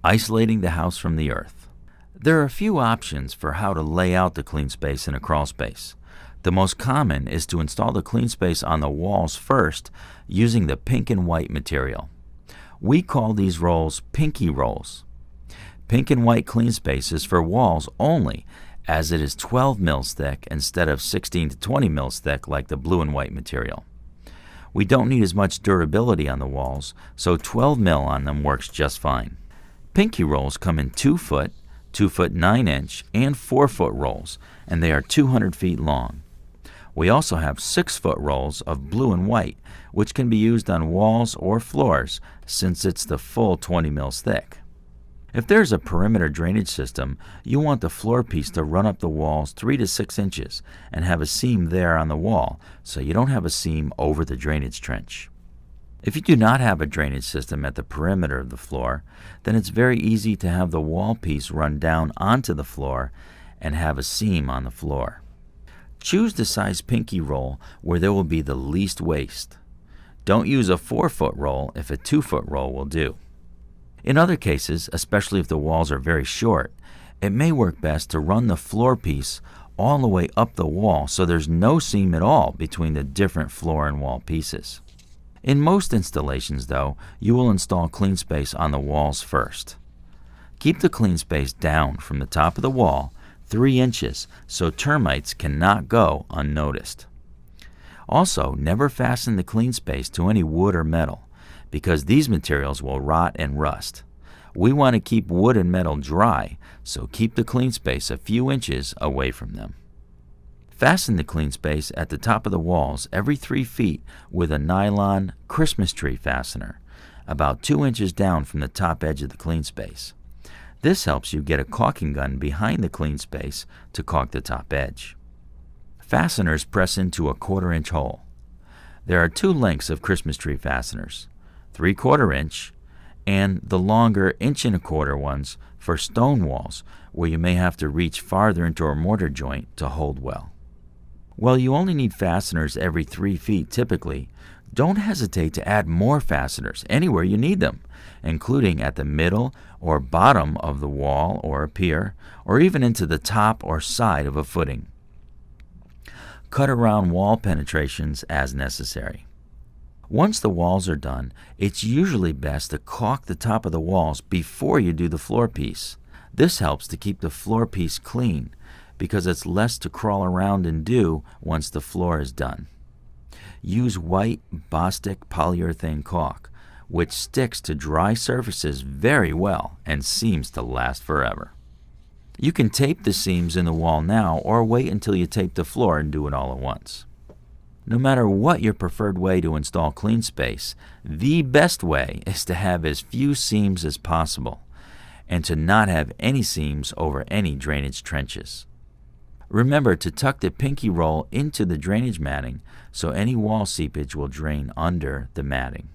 Isolating the house from the earth. There are a few options for how to lay out the clean space in a crawl space. The most common is to install the clean space on the walls first using the pink and white material. We call these rolls pinky rolls. Pink and white clean space is for walls only, as it is 12 mils thick instead of 16 to 20 mils thick like the blue and white material. We don't need as much durability on the walls, so 12 mil on them works just fine. Pinky rolls come in 2 foot, 2 foot 9 inch, and 4 foot rolls, and they are 200 feet long. We also have 6 foot rolls of blue and white, which can be used on walls or floors since it's the full 20 mils thick. If there's a perimeter drainage system, you want the floor piece to run up the walls 3 to 6 inches and have a seam there on the wall so you don't have a seam over the drainage trench. If you do not have a drainage system at the perimeter of the floor, then it's very easy to have the wall piece run down onto the floor and have a seam on the floor. Choose the size pinky roll where there will be the least waste. Don't use a 4 foot roll if a 2 foot roll will do. In other cases, especially if the walls are very short, it may work best to run the floor piece all the way up the wall so there's no seam at all between the different floor and wall pieces. In most installations, though, you will install clean space on the walls first. Keep the clean space down from the top of the wall 3 inches so termites cannot go unnoticed. Also, never fasten the clean space to any wood or metal, because these materials will rot and rust. We want to keep wood and metal dry, so keep the clean space a few inches away from them. Fasten the clean space at the top of the walls every 3 feet with a nylon Christmas tree fastener, about 2 inches down from the top edge of the clean space. This helps you get a caulking gun behind the clean space to caulk the top edge. Fasteners press into a 1/4 inch hole. There are 2 lengths of Christmas tree fasteners, 3/4 inch and the longer 1 1/4 inch ones for stone walls where you may have to reach farther into a mortar joint to hold well. While you only need fasteners every 3 feet typically, don't hesitate to add more fasteners anywhere you need them, including at the middle or bottom of the wall or a pier, or even into the top or side of a footing. Cut around wall penetrations as necessary. Once the walls are done, it's usually best to caulk the top of the walls before you do the floor piece. This helps to keep the floor piece clean because it's less to crawl around and do once the floor is done. Use white Bostik polyurethane caulk, which sticks to dry surfaces very well and seems to last forever. You can tape the seams in the wall now or wait until you tape the floor and do it all at once. No matter what your preferred way to install clean space, the best way is to have as few seams as possible and to not have any seams over any drainage trenches. Remember to tuck the pinky roll into the drainage matting so any wall seepage will drain under the matting.